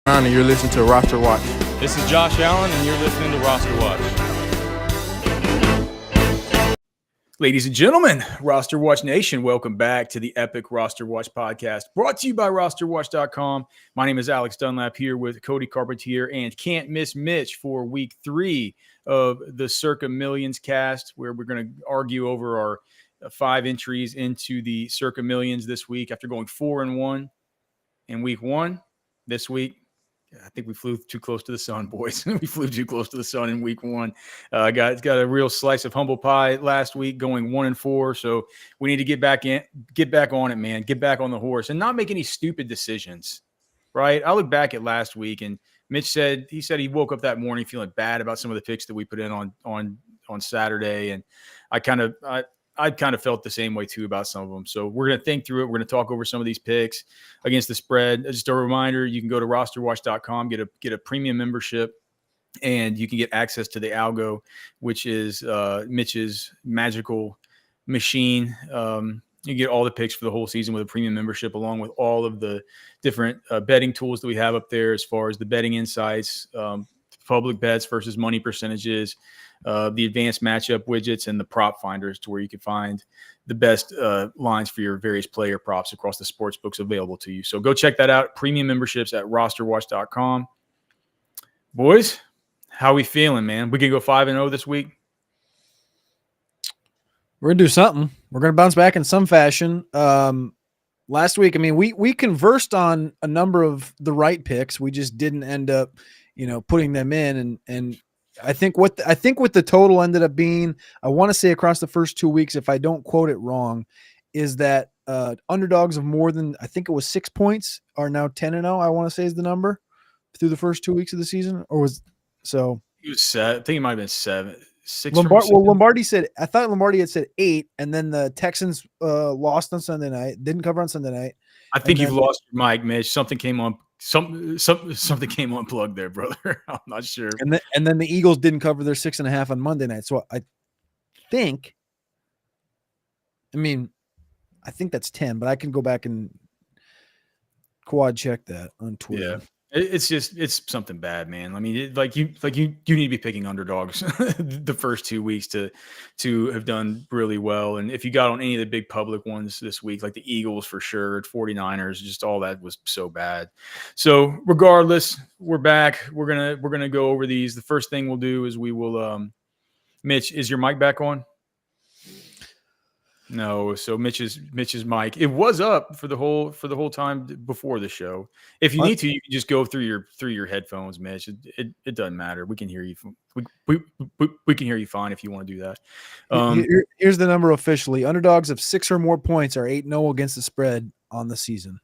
And you're listening to Roster Watch. This is Josh Allen, and you're listening to Roster Watch. Ladies and gentlemen, Roster Watch Nation, welcome back to the Epic Roster Watch podcast, brought to you by RosterWatch.com. My name is Alex Dunlap here with Cody Carpentier and Can't Miss Mitch for week 3 of the Circa Millions Cast, where we're going to argue over our 5 entries into the Circa Millions this week after going 4-1 in week 1. This week, I think we flew too close to the sun, boys. We flew too close to the sun in week 1. Got a real slice of humble pie last week, going 1-4. So we need to get back on it, man. Get back on the horse and not make any stupid decisions, right? I look back at last week, and Mitch said he woke up that morning feeling bad about some of the picks that we put in on Saturday, and I kind of felt the same way too about some of them. So we're going to think through it. We're going to talk over some of these picks against the spread. Just a reminder, you can go to rosterwatch.com, get a premium membership, and you can get access to the algo, which is Mitch's magical machine. You get all the picks for the whole season with a premium membership, along with all of the different betting tools that we have up there as far as the betting insights, public bets versus money percentages, the advanced matchup widgets, and the prop finders, to where you can find the best lines for your various player props across the sports books available to you. So go check that out. Premium memberships at rosterwatch.com. Boys, how we feeling, man? We can go 5-0 this week. We're going to do something. We're going to bounce back in some fashion. Last week, I mean, we conversed on a number of the right picks. We just didn't end up, putting them in. And I think what the total ended up being, I want to say across the first 2 weeks, if I don't quote it wrong, is that underdogs of more than, I think it was 6 points, are now 10-0. I want to say is the number through the first 2 weeks of the season, or was so. He was set. I think it might have been 7. 6. Lombardi said, I thought Lombardi had said 8, and then the Texans lost on Sunday night, didn't cover on Sunday night. I think you've lost your mic, Mitch. Something came on. Something came unplugged there, brother. I'm not sure. And then the Eagles didn't cover their 6.5 on Monday night. So I think that's 10, but I can go back and quad check that on Twitter. Yeah. It's something bad, man. I mean, you need to be picking underdogs the first 2 weeks to have done really well. And if you got on any of the big public ones this week, like the Eagles for sure, 49ers, just all that was so bad. So regardless, we're back. We're gonna go over these. The first thing we'll do is we will. Mitch, is your mic back on? No, so Mitch's mic, it was up for the whole time before the show. If you need to, you can just go through your headphones, Mitch. It doesn't matter. We can hear you. We can hear you fine if you want to do that. Here's the number officially: underdogs of 6 or more points are 8-0 against the spread on the season.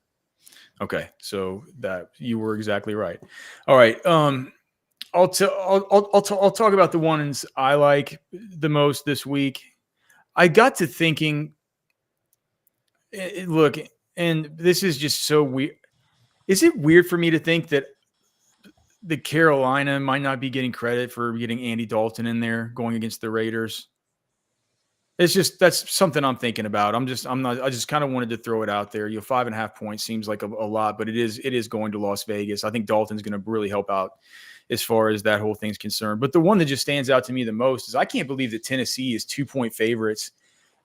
Okay, so that you were exactly right. All right. I'll talk about the ones I like the most this week. I got to thinking, look, and this is just so weird. Is it weird for me to think that the Carolina might not be getting credit for getting Andy Dalton in there going against the Raiders? That's something I'm thinking about. I just kind of wanted to throw it out there. 5.5 points seems like a lot, but it is going to Las Vegas. I think Dalton's going to really help out as far as that whole thing's concerned. But the one that just stands out to me the most is I can't believe that Tennessee is 2-point favorites,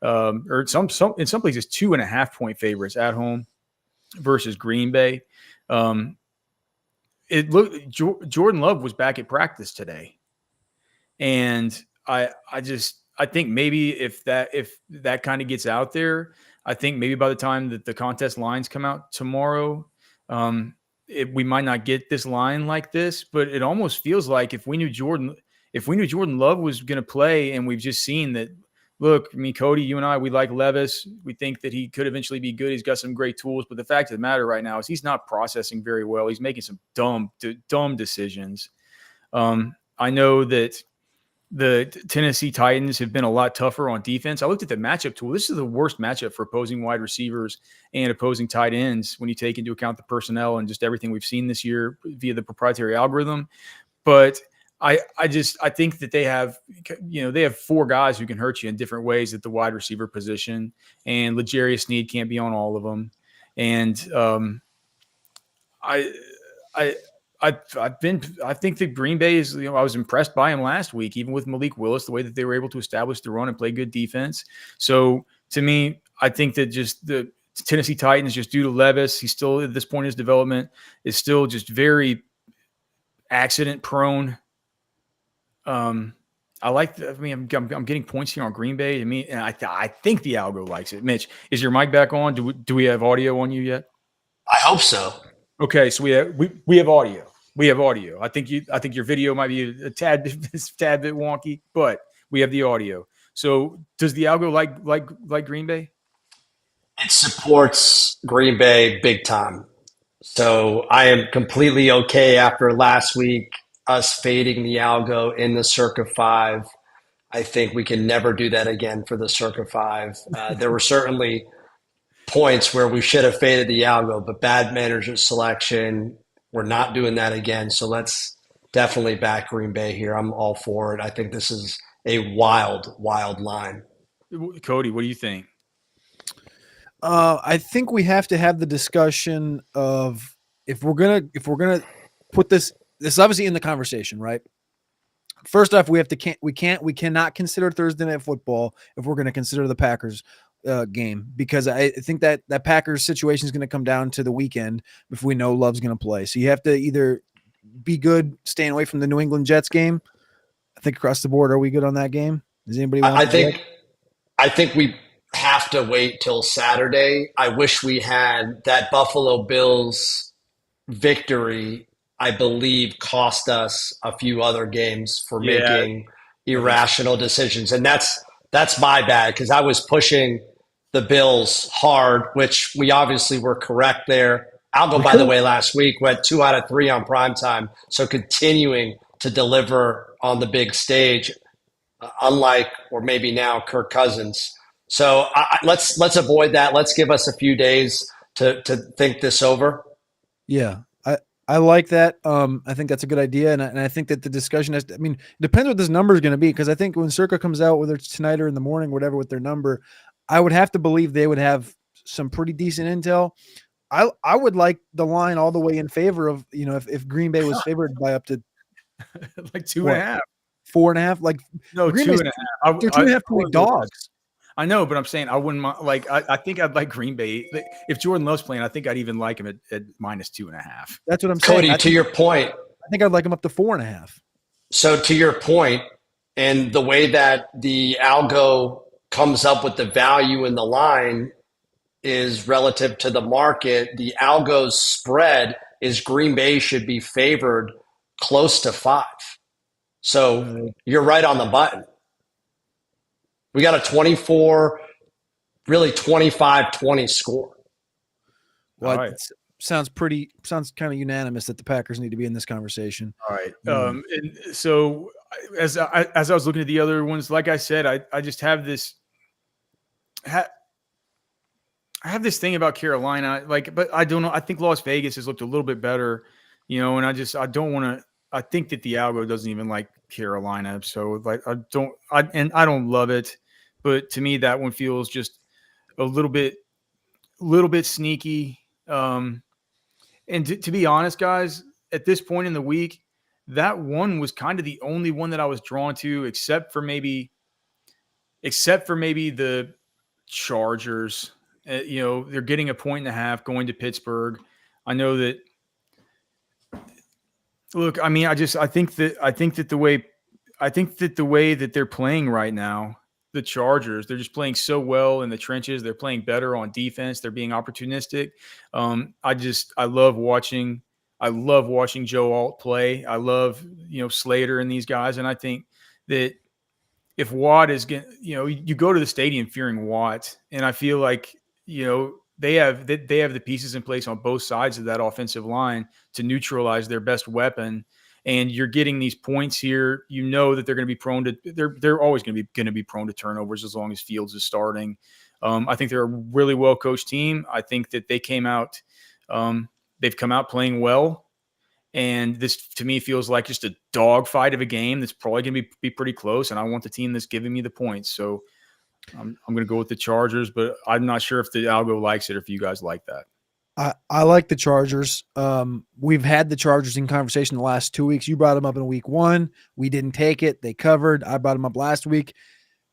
or in some places 2.5-point favorites at home versus Green Bay. Jordan Love was back at practice today, and I think maybe if that kind of gets out there, I think maybe by the time that the contest lines come out tomorrow, we might not get this line like this, but it almost feels like if we knew Jordan Love was going to play, and we've just seen that. Look, I mean, Cody, you and I, we like Levis. We think that he could eventually be good. He's got some great tools, but the fact of the matter right now is he's not processing very well. He's making some dumb decisions. I know that the Tennessee Titans have been a lot tougher on defense. I looked at the matchup tool. This is the worst matchup for opposing wide receivers and opposing tight ends when you take into account the personnel and just everything we've seen this year via the proprietary algorithm. But I think that they have 4 guys who can hurt you in different ways at the wide receiver position, and L'Jarius Sneed can't be on all of them. And I think that Green Bay is, I was impressed by him last week, even with Malik Willis, the way that they were able to establish the run and play good defense. So to me, I think that just the Tennessee Titans, just due to Levis, he's still at this point in his development, is still just very accident prone. I'm getting points here on Green Bay. To me, and I think the algo likes it. Mitch, is your mic back on? Do we have audio on you yet? I hope so. Okay, so we have audio. We have audio. I think your video might be a tad bit wonky, but we have the audio. So does the algo like Green Bay? It supports Green Bay big time. So I am completely okay after last week, us fading the algo in the Circa 5. I think we can never do that again for the Circa 5. There were certainly points where we should have faded the algo, but bad manager selection, we're not doing that again. So let's definitely back Green Bay here. I'm all for it. I think this is a wild, wild line. Cody, what do you think? I think we have to have the discussion of if we're gonna put this is obviously in the conversation, right? First off, we cannot consider Thursday Night Football if we're going to consider the Packers game, because I think that Packers situation is going to come down to the weekend if we know Love's going to play. So you have to either be good staying away from the New England Jets game. I think across the board, are we good on that game? Does anybody want I think we have to wait till Saturday. I wish we had that Buffalo Bills victory, I believe, cost us a few other games for making irrational decisions. And that's my bad, because I was pushing the Bills hard, which we obviously were correct there. Algo, by the way, last week went 2 out of 3 on primetime. So continuing to deliver on the big stage, unlike, or maybe now, Kirk Cousins. So let's avoid that. Let's give us a few days to think this over. Yeah, I like that. I think that's a good idea, and I think that the discussion has. It depends what this number is going to be, because I think when Circa comes out, whether it's tonight or in the morning, whatever, with their number, I would have to believe they would have some pretty decent intel. I would like the line all the way in favor of, if Green Bay was favored by up to like 2.5, 4.5, like no, Green 2.5. They're 2.5 point dogs. I know, but I'm saying I wouldn't mind. Like, I think I'd like Green Bay. If Jordan Love's playing, I think I'd even like him at minus 2.5. That's what I'm saying. Cody, to your point, I think I'd like him up to 4.5. So to your point, and the way that the algo comes up with the value in the line is relative to the market. The algo's spread is Green Bay should be favored close to 5. So you're right on the button. We got a 24, really 25-20 score. Well, right. Sounds kind of unanimous that the Packers need to be in this conversation. All right. And so as I was looking at the other ones, like I said, I just have this I have this thing about Carolina, but I don't know. I think Las Vegas has looked a little bit better, and I don't want to. I think that the algo doesn't even like Carolina, so I don't love it. But to me, that one feels just a little bit sneaky. And to be honest, guys, at this point in the week, that one was kind of the only one that I was drawn to, except for maybe the Chargers. They're getting 1.5 going to Pittsburgh. I know that. Look, I think that the way that they're playing right now, the Chargers, they're just playing so well in the trenches. They're playing better on defense. They're being opportunistic. I love watching Joe Alt play. I love, Slater and these guys. And I think that if Watt is getting, you go to the stadium fearing Watt, and I feel like, they have the pieces in place on both sides of that offensive line to neutralize their best weapon. And you're getting these points here. That they're going to be prone to. They're always going to be prone to turnovers as long as Fields is starting. I think they're a really well coached team. I think that they came out. They've come out playing well, and this to me feels like just a dogfight of a game that's probably going to be pretty close. And I want the team that's giving me the points. So I'm going to go with the Chargers, but I'm not sure if the algo likes it or if you guys like that. I like the Chargers. We've had the Chargers in conversation the last 2 weeks. You brought them up in week 1. We didn't take it. They covered. I brought them up last week.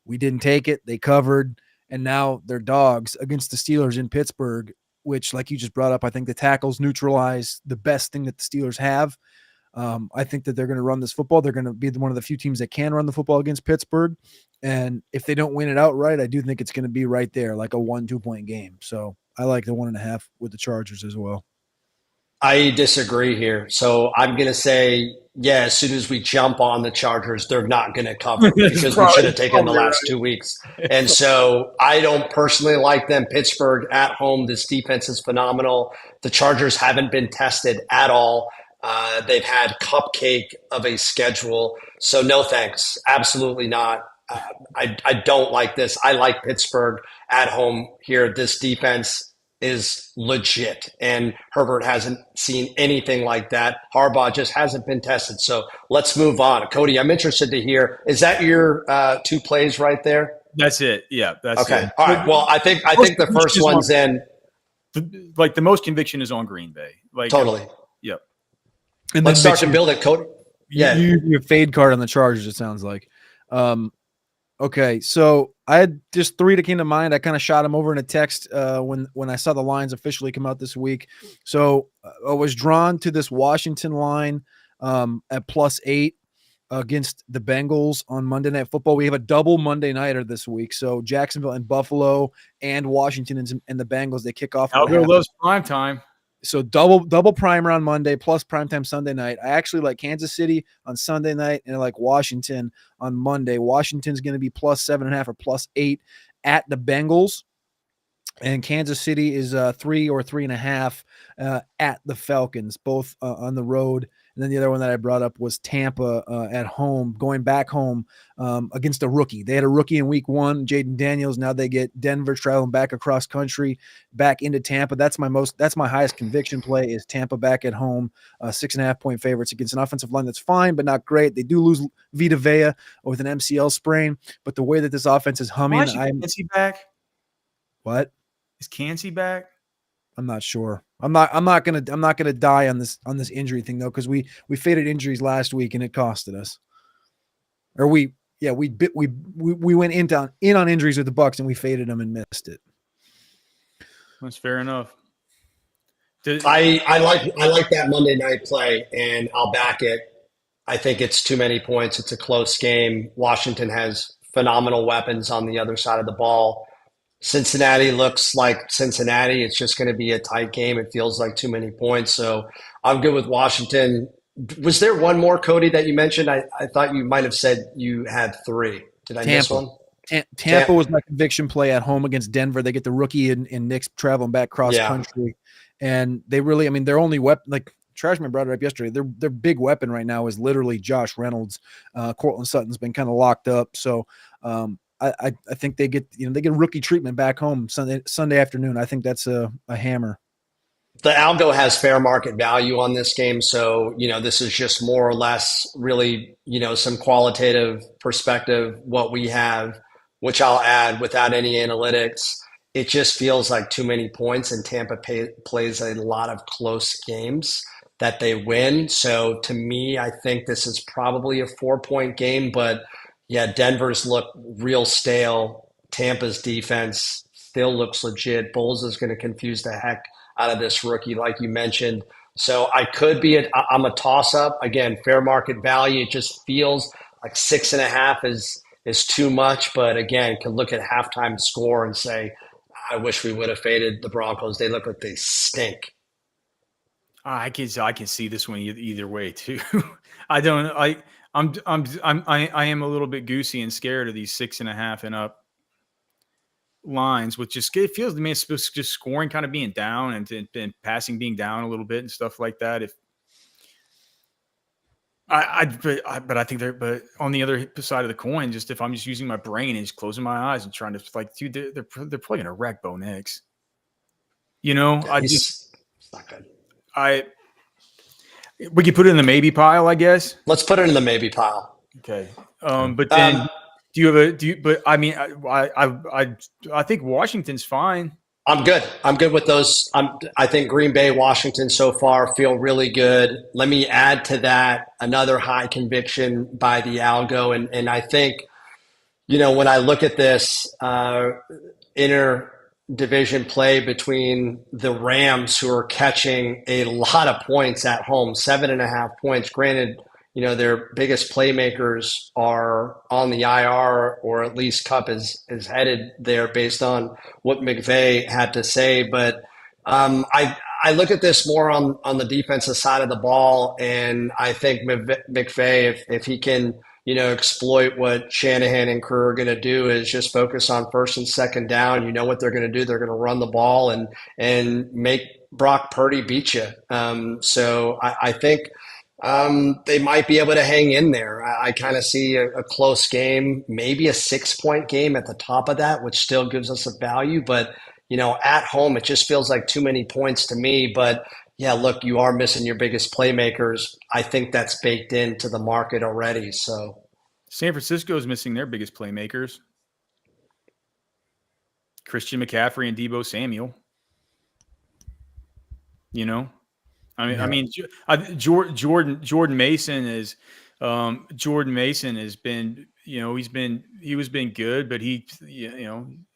We didn't take it. They covered. And now they're dogs against the Steelers in Pittsburgh, which, like you just brought up, I think the tackles neutralize the best thing that the Steelers have. I think that they're going to run this football. They're going to be one of the few teams that can run the football against Pittsburgh. And if they don't win it outright, I do think it's going to be right there, like a 1-2 point game. So I like the 1.5 with the Chargers as well. I disagree here. So I'm going to say, yeah, as soon as we jump on the Chargers, they're not going to cover because we should have taken the last 2 weeks. And so I don't personally like them. Pittsburgh at home, this defense is phenomenal. The Chargers haven't been tested at all. They've had cupcake of a schedule. So no thanks. Absolutely not. I don't like this. I like Pittsburgh at home here. This defense is legit, and Herbert hasn't seen anything like that. Harbaugh just hasn't been tested. So let's move on. Cody, I'm interested to hear, is that your 2 plays right there? That's it. Yeah, that's okay. It. All right. Well, I think the first one's in. Like the most conviction is on Green Bay. Like totally. Yep. And let's start to build it, Cody. Yeah, you fade card on the Chargers. It sounds like. Okay, so I had just 3 that came to mind. I kind of shot them over in a text when I saw the lines officially come out this week. So I was drawn to this Washington line at +8 against the Bengals on Monday Night Football. We have a double Monday nighter this week. So Jacksonville and Buffalo and Washington and the Bengals, they kick off. Algo loves prime time. So double primer on Monday plus primetime Sunday night. I actually like Kansas City on Sunday night and I like Washington on Monday. Washington's going to be +7.5 or +8 at the Bengals. And Kansas City is 3 or 3.5 at the Falcons, both on the road. And then the other one that I brought up was Tampa at home, going back home against a rookie. They had a rookie in week 1, Jaden Daniels. Now they get Denver traveling back across country, back into Tampa. That's my highest conviction play is Tampa back at home, 6.5 point favorites against an offensive line that's fine, but not great. They do lose Vita Vea with an MCL sprain, but the way that this offense is humming, Kancey back? What? Is Kancey back? I'm not sure. I'm not gonna die on this injury thing though, because we faded injuries last week and it costed us. Or we went in on injuries with the Bucs and we faded them and missed it. That's fair enough. I like that Monday night play and I'll back it. I think it's too many points. It's a close game. Washington has phenomenal weapons on the other side of the ball. Cincinnati looks like Cincinnati. It's just going to be a tight game. It feels like too many points. So I'm good with Washington. Was there one more, Cody, that you mentioned? I thought you might have said you had 3. Did I miss one? Tampa was my conviction play at home against Denver. They get the rookie and Nick's traveling back cross country. And they really, their only weapon, like Trashman brought it up yesterday, their big weapon right now is literally Josh Reynolds. Cortland Sutton's been kind of locked up. So, I think they get rookie treatment back home Sunday afternoon. I think that's a hammer. The algo has fair market value on this game, so this is just more or less really some qualitative perspective. What we have, which I'll add without any analytics, it just feels like too many points, and Tampa plays a lot of close games that they win. So to me, I think this is probably a 4-point game, but. Yeah, Denver's look real stale. Tampa's defense still looks legit. Bowles is going to confuse the heck out of this rookie, like you mentioned. So I could be I'm a toss-up. Again, fair market value. It just feels like 6.5 is too much. But again, could look at halftime score and say, I wish we would have faded the Broncos. They look like they stink. I can see this one either way too. I am a little bit goosey and scared of these 6.5 and up lines, which just it feels to me it's just scoring kind of being down and passing being down a little bit and stuff like that. But I think but on the other side of the coin, just if I'm just using my brain and just closing my eyes and trying to dude, they're probably gonna wreck Bo Nix. It's not good. We could put it in the maybe pile, I guess. Let's put it in the maybe pile. Okay. But then I think Washington's fine. I'm good. I'm good with those. I think Green Bay, Washington so far feel really good. Let me add to that another high conviction by the algo. And I think, when I look at this inter division play between the Rams, who are catching a lot of points at home, 7.5 points. Granted, their biggest playmakers are on the IR, or at least Cup is headed there based on what McVay had to say. But I look at this more on the defensive side of the ball, and I think McVay, if he can exploit what Shanahan and crew are going to do, is just focus on first and second down. You know what they're going to do. They're going to run the ball and make Brock Purdy beat you. So I think they might be able to hang in there. I kind of see a close game, maybe a 6-point game at the top of that, which still gives us a value. But, at home, it just feels like too many points to me. But yeah, look, you are missing your biggest playmakers. I think that's baked into the market already. So San Francisco is missing their biggest playmakers. Christian McCaffrey and Deebo Samuel. Jordan Mason is Jordan Mason has been, he was been good, but he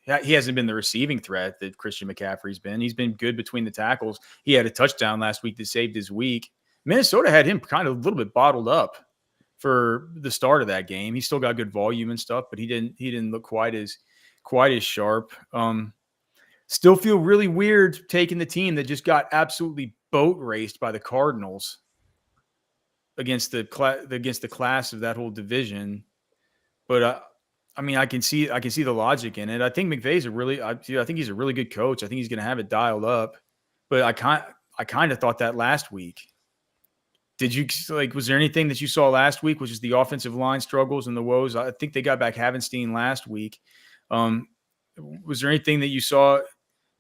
hasn't been the receiving threat that Christian McCaffrey's been. He's been good between the tackles. He had a touchdown last week that saved his week. Minnesota had him kind of a little bit bottled up for the start of that game. He still got good volume and stuff, but he didn't look quite as sharp. Still feel really weird taking the team that just got absolutely boat raced by the Cardinals against the class of that whole division. But I can see the logic in it. I think McVay's I think he's a really good coach. I think he's going to have it dialed up. But I kind of thought that last week. Did you was there anything that you saw last week, which is the offensive line struggles and the woes? I think they got back Havenstein last week. Was there anything that you saw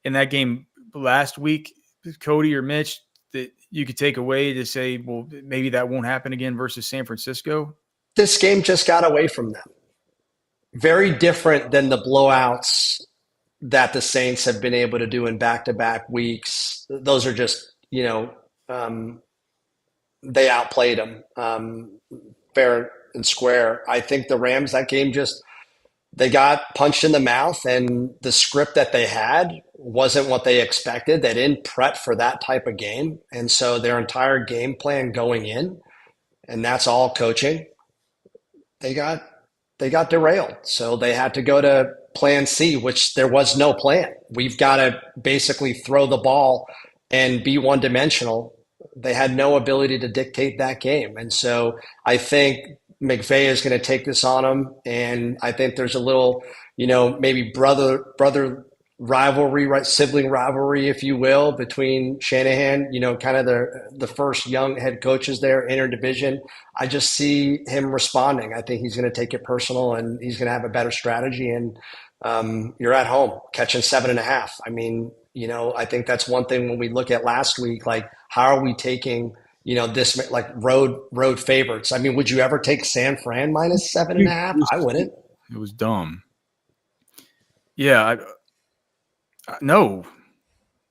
in that game last week, Cody or Mitch, that you could take away to say, well, maybe that won't happen again versus San Francisco? This game just got away from them. Very different than the blowouts that the Saints have been able to do in back-to-back weeks. Those are just, they outplayed them fair and square. I think the Rams, that game they got punched in the mouth, and the script that they had wasn't what they expected. They didn't prep for that type of game. And so their entire game plan going in, and that's all coaching, they got derailed. So they had to go to plan C, which there was no plan. We've got to basically throw the ball and be one-dimensional. They had no ability to dictate that game. And so I think McVay is going to take this on him. And I think there's a little, maybe brother rivalry, right? Sibling rivalry, if you will, between Shanahan, kind of the first young head coaches there, interdivision. I just see him responding. I think he's going to take it personal, and he's going to have a better strategy. And you're at home catching 7.5. I mean, I think that's one thing when we look at last week, like, how are we taking, this like road favorites? I mean, would you ever take San Fran minus 7.5? I wouldn't. It was dumb. Yeah. No,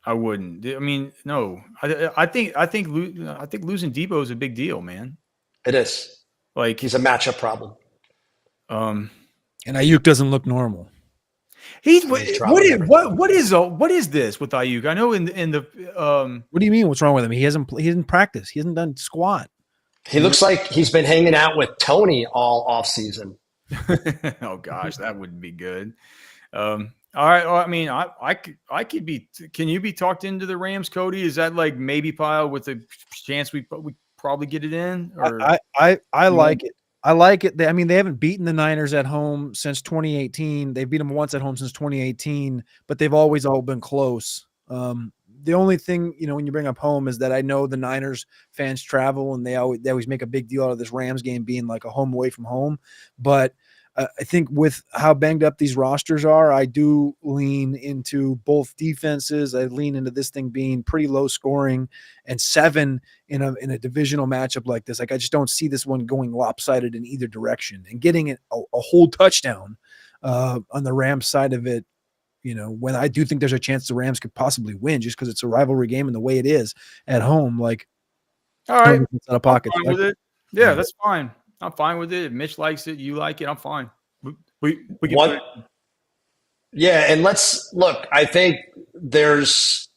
I wouldn't. I mean, no. I think losing Debo is a big deal, man. It is. Like, he's a matchup problem. And Ayuk doesn't look normal. What is this with Ayuk? I know in the What do you mean? What's wrong with him? He hasn't practiced. He hasn't done squat. He looks like he's been hanging out with Tony all off season. Oh gosh, that wouldn't be good. All right. Well, I mean, I could be. Can you be talked into the Rams, Cody? Is that like maybe pile with a chance we probably get it in? Or? I like it. I like it. They haven't beaten the Niners at home since 2018. They've beat them once at home since 2018, but they've always all been close. The only thing, when you bring up home, is that I know the Niners fans travel, and they always make a big deal out of this Rams game being like a home away from home. But I think with how banged up these rosters are, I do lean into both defenses. I lean into this thing being pretty low scoring, and 7 in a divisional matchup like this. Like, I just don't see this one going lopsided in either direction, and getting a whole touchdown on the Rams side of it. when I do think there's a chance the Rams could possibly win just because it's a rivalry game and the way it is at home, like, all right, it's out of pocket. I'm fine with it. Yeah, that's fine. I'm fine with it. If Mitch likes it, you like it, I'm fine. We can put it. Yeah, and let's look. I think there's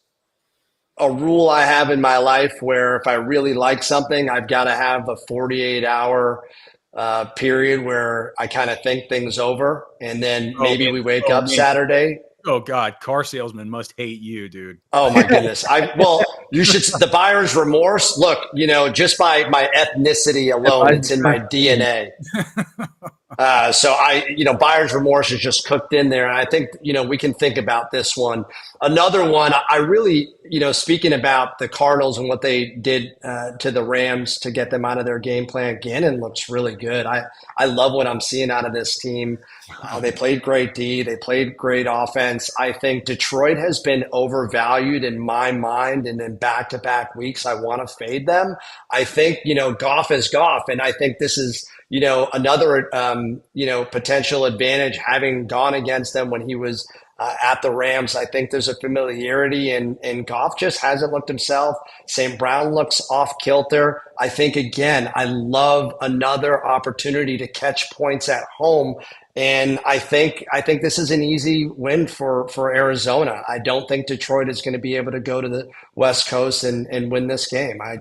a rule I have in my life where if I really like something, I've got to have a 48-hour period where I kind of think things over, and then maybe we wake up Saturday. Oh God, car salesmen must hate you, dude. Oh my goodness. You should, the buyer's remorse. Look, just by my ethnicity alone, it's in my DNA. So buyer's remorse is just cooked in there. And I think, we can think about this one. Another one, I really, speaking about the Cardinals and what they did to the Rams to get them out of their game plan, Gannon looks really good. I love what I'm seeing out of this team. They played great D. They played great offense. I think Detroit has been overvalued in my mind, and in back-to-back weeks, I want to fade them. I think, Goff is Goff, and I think this is, another, potential advantage having gone against them when he was at the Rams. I think there's a familiarity, and Goff just hasn't looked himself. St. Brown looks off kilter. I think, again, I love another opportunity to catch points at home. And I think this is an easy win for Arizona. I don't think Detroit is going to be able to go to the West Coast and win this game. I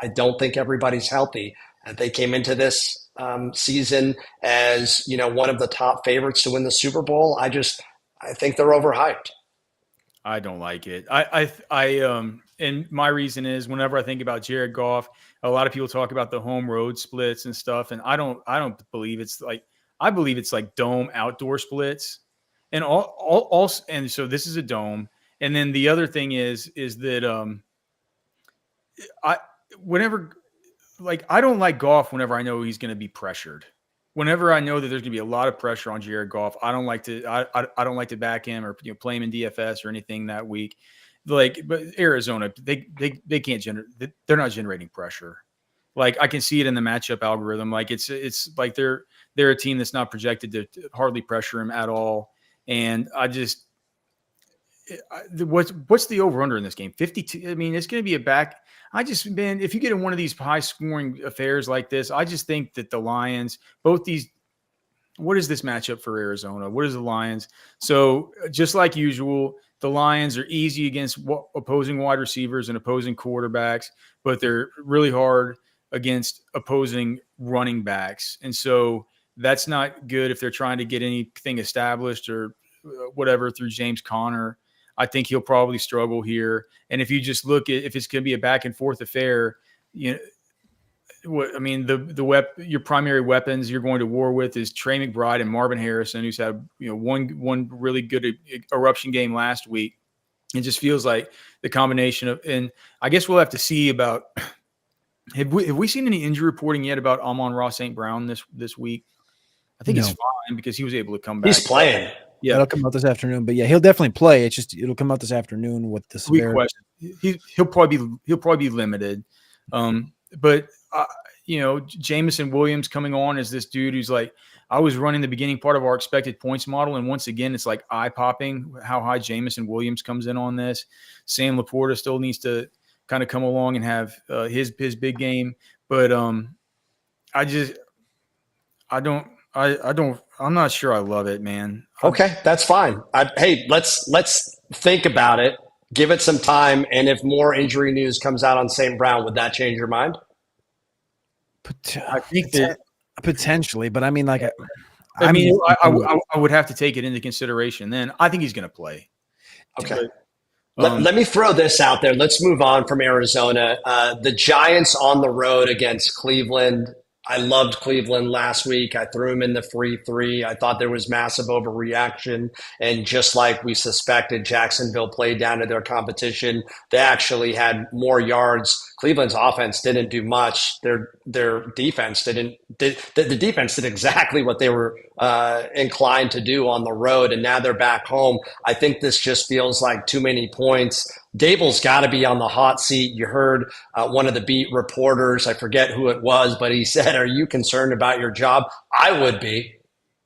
don't think everybody's healthy. They came into this season as one of the top favorites to win the Super Bowl. I think they're overhyped. I don't like it. And my reason is whenever I think about Jared Goff, a lot of people talk about the home road splits and stuff, and I don't believe it's like. I believe it's like dome outdoor splits, and all and so this is a dome. And then the other thing is that I don't like Goff whenever I know he's going to be pressured. Whenever I know that there's going to be a lot of pressure on Jared Goff, I don't like to back him or play him in DFS or anything that week. But Arizona, they can't generate. They're not generating pressure. Like I can see it in the matchup algorithm. Like it's like they're a team that's not projected to hardly pressure him at all. And what's the over under in this game? 52. I mean, it's going to be a back. If you get in one of these high scoring affairs like this, I just think that the Lions, what is this matchup for Arizona? What is the Lions? So just like usual, the Lions are easy against opposing wide receivers and opposing quarterbacks, but they're really hard against opposing running backs. And so that's not good if they're trying to get anything established or whatever through James Conner. I think he'll probably struggle here. And if you just look at if it's going to be a back and forth affair, your primary weapons you're going to war with is Trey McBride and Marvin Harrison, who's had one really good eruption game last week. It just feels like the combination of, and I guess we'll have to see about. Have we seen any injury reporting yet about Amon-Ra St. Brown this week? I think it's fine because he was able to come back. He's playing. Yeah, it'll come out this afternoon. But yeah, he'll definitely play. It'll come out this afternoon with the severity. He'll probably be limited. But Jameson Williams coming on as this dude who's like, I was running the beginning part of our expected points model, and once again, it's like eye popping how high Jameson Williams comes in on this. Sam Laporta still needs to kind of come along and have his big game, but I'm not sure I love it, man. Okay, that's fine. Hey, let's think about it. Give it some time, and if more injury news comes out on St. Brown, would that change your mind? I think that potentially, but I mean, like, I would have to take it into consideration. Then I think he's going to play. Okay. Let me throw this out there. Let's move on from Arizona. The Giants on the road against Cleveland. I loved Cleveland last week. I threw him in the free 3. I thought there was massive overreaction. And just like we suspected, Jacksonville played down to their competition. They actually had more yards. Cleveland's offense didn't do much. Their defense didn't. The defense did exactly what they were inclined to do on the road, and now they're back home. I think this just feels like too many points. Dable's got to be on the hot seat. You heard one of the beat reporters, I forget who it was, but he said, "Are you concerned about your job?" I would be.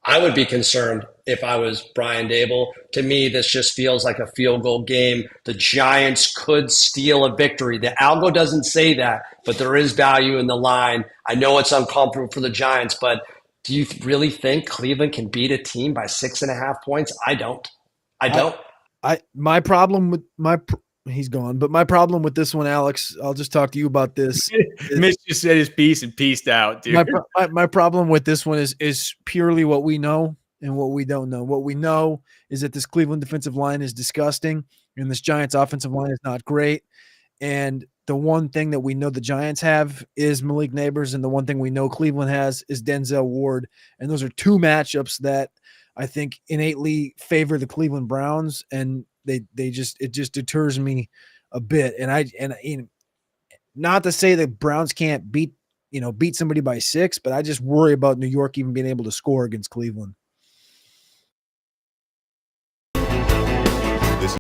I would be concerned if I was Brian Dable. To me, this just feels like a field goal game. The Giants could steal a victory. The algo doesn't say that, but there is value in the line. I know it's uncomfortable for the Giants, but do you really think Cleveland can beat a team by 6.5 points? I don't. My problem with he's gone, but my problem with this one, Alex, I'll just talk to you about this. Mitch just said his piece and peaced out, dude. My problem with this one is purely what we know and what we don't know. What we know is that this Cleveland defensive line is disgusting and this Giants offensive line is not great. And the one thing that we know the Giants have is Malik Neighbors, and the one thing we know Cleveland has is Denzel Ward. And those are two matchups that I think innately favor the Cleveland Browns, and it just deters me a bit. And not to say that Browns can't beat somebody by 6, but I just worry about New York even being able to score against Cleveland.